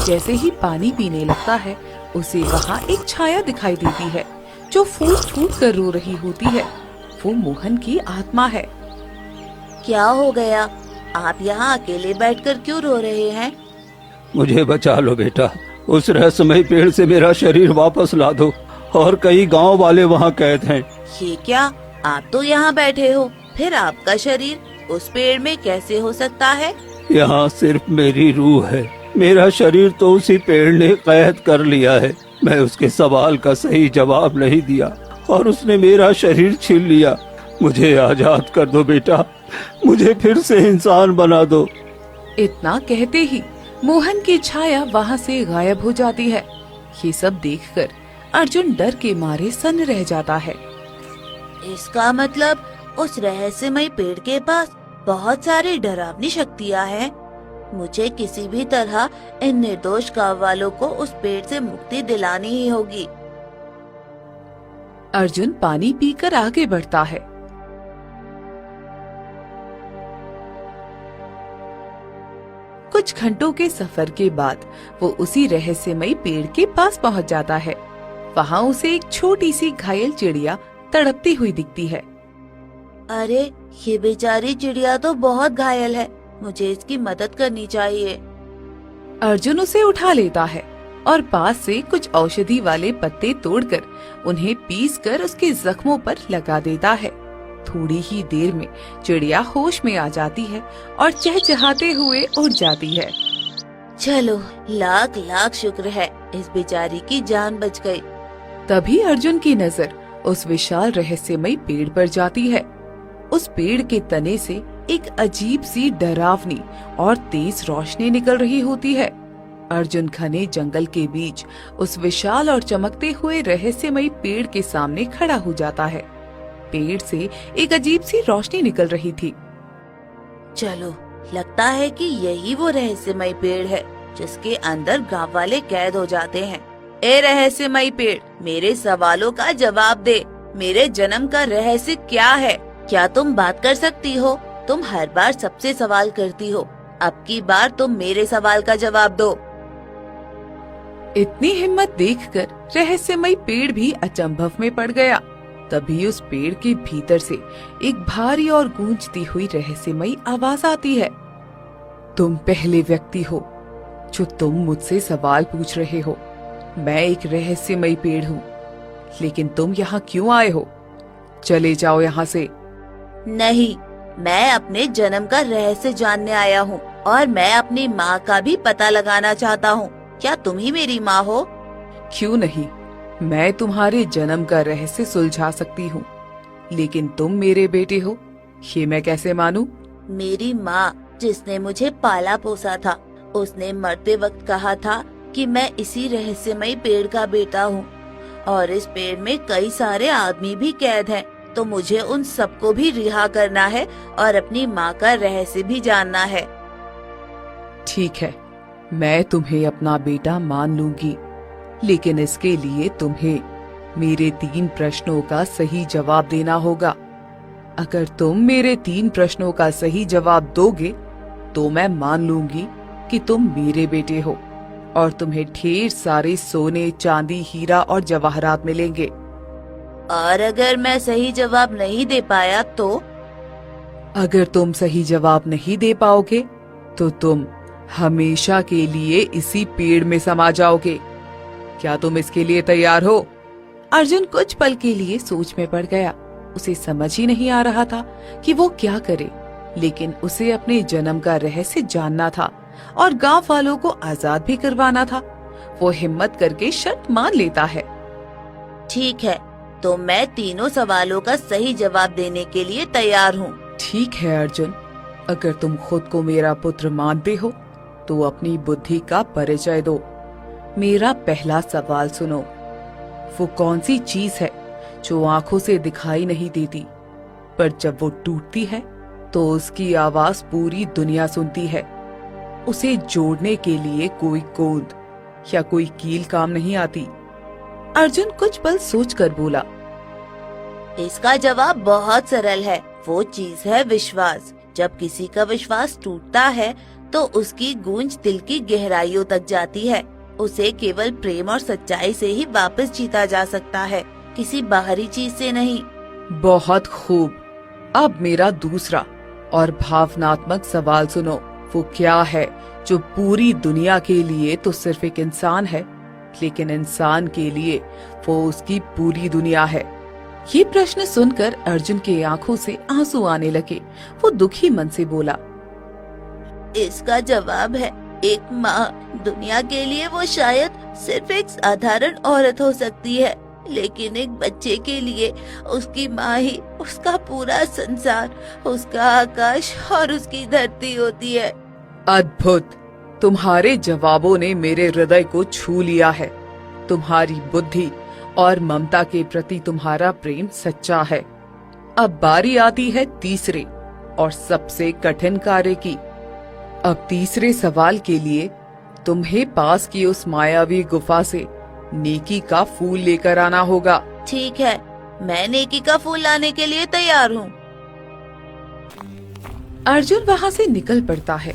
जैसे ही पानी पीने लगता है उसे वहाँ एक छाया दिखाई देती है जो फूट फूट कर रो रही होती है। वो मोहन की आत्मा है। क्या हो गया? आप यहाँ अकेले बैठकर क्यों रो रहे हैं? मुझे बचा लो बेटा, उस रहस्यमय पेड़ से मेरा शरीर वापस ला दो, और कई गांव वाले वहाँ कैद हैं। ये क्या? आप तो यहाँ बैठे हो, फिर आपका शरीर उस पेड़ में कैसे हो सकता है? यहाँ सिर्फ मेरी रूह है, मेरा शरीर तो उसी पेड़ ने कैद कर लिया है। मैं उसके सवाल का सही जवाब नहीं दिया और उसने मेरा शरीर छीन लिया। मुझे आजाद कर दो बेटा, मुझे फिर से इंसान बना दो। इतना कहते ही मोहन की छाया वहाँ से गायब हो जाती है। ये सब देखकर अर्जुन डर के मारे सन्न रह जाता है। इसका मतलब उस रहस्यमय पेड़ के पास बहुत सारी डरावनी शक्तियाँ हैं। मुझे किसी भी तरह इन निर्दोष गांव वालों को उस पेड़ से मुक्ति दिलानी ही होगी। अर्जुन पानी पीकर आगे बढ़ता है। कुछ घंटों के सफर के बाद वो उसी रहस्यमय पेड़ के पास पहुंच जाता है। वहाँ उसे एक छोटी सी घायल चिड़िया तड़पती हुई दिखती है। अरे, ये बेचारी चिड़िया तो बहुत घायल है, मुझे इसकी मदद करनी चाहिए। अर्जुन उसे उठा लेता है और पास से कुछ औषधि वाले पत्ते तोड़कर उन्हें पीसकर उसके जख्मों पर लगा देता है। थोड़ी ही देर में चिड़िया होश में आ जाती है और चहचहाते हुए उड़ जाती है। चलो, लाख लाख शुक्र है, इस बेचारी की जान बच गई। तभी अर्जुन की नजर उस विशाल रहस्यमय पेड़ पर जाती है। उस पेड़ के तने से एक अजीब सी डरावनी और तेज रोशनी निकल रही होती है। अर्जुन घने जंगल के बीच उस विशाल और चमकते हुए रहस्यमय पेड़ के सामने खड़ा हो जाता है। पेड़ से एक अजीब सी रोशनी निकल रही थी। चलो, लगता है कि यही वो रहस्यमय पेड़ है जिसके अंदर गांव वाले कैद हो जाते हैं। ए रहस्यमय पेड़, मेरे सवालों का जवाब दे। मेरे जन्म का रहस्य क्या है? क्या तुम बात कर सकती हो? तुम हर बार सबसे सवाल करती हो, अब की बार तुम मेरे सवाल का जवाब दो। इतनी हिम्मत देखकर रहस्यमय पेड़ भी अचंभव में पड़ गया। तभी उस पेड़ के भीतर से एक भारी और गूंजती हुई रहस्यमयी आवाज आती है। तुम पहले व्यक्ति हो जो तुम मुझसे सवाल पूछ रहे हो। मैं एक रहस्यमयी पेड़ हूँ, लेकिन तुम यहाँ क्यों आए हो? चले जाओ यहाँ से। नहीं, मैं अपने जन्म का रहस्य जानने आया हूँ और मैं अपनी माँ का भी पता लगाना चाहता हूँ। क्या तुम ही मेरी माँ हो? क्यों नहीं, मैं तुम्हारे जन्म का रहस्य सुलझा सकती हूँ, लेकिन तुम मेरे बेटे हो, ये मैं कैसे मानूं? मेरी माँ जिसने मुझे पाला पोसा था, उसने मरते वक्त कहा था कि मैं इसी रहस्यमय पेड़ का बेटा हूँ और इस पेड़ में कई सारे आदमी भी कैद हैं, तो मुझे उन सबको भी रिहा करना है और अपनी माँ का रहस्य भी जानना है। ठीक है, मैं तुम्हें अपना बेटा मान लूंगी, लेकिन इसके लिए तुम्हें मेरे 3 प्रश्नों का सही जवाब देना होगा। अगर तुम मेरे 3 प्रश्नों का सही जवाब दोगे तो मैं मान लूंगी कि तुम मेरे बेटे हो और तुम्हें ढेर सारे सोने, चांदी, हीरा और जवाहरात मिलेंगे। और अगर मैं सही जवाब नहीं दे पाया तो? अगर तुम सही जवाब नहीं दे पाओगे तो तुम हमेशा के लिए इसी पेड़ में समा जाओगे। क्या तुम इसके लिए तैयार हो? अर्जुन कुछ पल के लिए सोच में पड़ गया। उसे समझ ही नहीं आ रहा था कि वो क्या करे, लेकिन उसे अपने जन्म का रहस्य जानना था और गांव वालों को आजाद भी करवाना था। वो हिम्मत करके शर्त मान लेता है। ठीक है, तो मैं तीनों सवालों का सही जवाब देने के लिए तैयार हूँ। ठीक है अर्जुन, अगर तुम खुद को मेरा पुत्र मानते हो तो अपनी बुद्धि का परिचय दो। मेरा पहला सवाल सुनो। वो कौन सी चीज है जो आंखों से दिखाई नहीं देती, पर जब वो टूटती है तो उसकी आवाज पूरी दुनिया सुनती है? उसे जोड़ने के लिए कोई गोंद या कोई कील काम नहीं आती। अर्जुन कुछ पल सोचकर बोला, इसका जवाब बहुत सरल है। वो चीज है विश्वास। जब किसी का विश्वास टूटता है तो उसकी गूंज दिल की गहराइयों तक जाती है। उसे केवल प्रेम और सच्चाई से ही वापस जीता जा सकता है, किसी बाहरी चीज से नहीं। बहुत खूब। अब मेरा दूसरा और भावनात्मक सवाल सुनो। वो क्या है जो पूरी दुनिया के लिए तो सिर्फ एक इंसान है, लेकिन इंसान के लिए वो उसकी पूरी दुनिया है? ये प्रश्न सुनकर अर्जुन की आंखों से आंसू आने लगे। वो दुखी मन से बोला, इसका जवाब है एक माँ। दुनिया के लिए वो शायद सिर्फ एक साधारण औरत हो सकती है, लेकिन एक बच्चे के लिए उसकी माँ ही उसका पूरा संसार, उसका आकाश और उसकी धरती होती है। अद्भुत! तुम्हारे जवाबों ने मेरे हृदय को छू लिया है। तुम्हारी बुद्धि और ममता के प्रति तुम्हारा प्रेम सच्चा है। अब बारी आती है तीसरे और सबसे कठिन कार्य की। अब तीसरे सवाल के लिए तुम्हें पास की उस मायावी गुफा से नेकी का फूल लेकर आना होगा। ठीक है, मैं नेकी का फूल लाने के लिए तैयार हूँ। अर्जुन वहाँ से निकल पड़ता है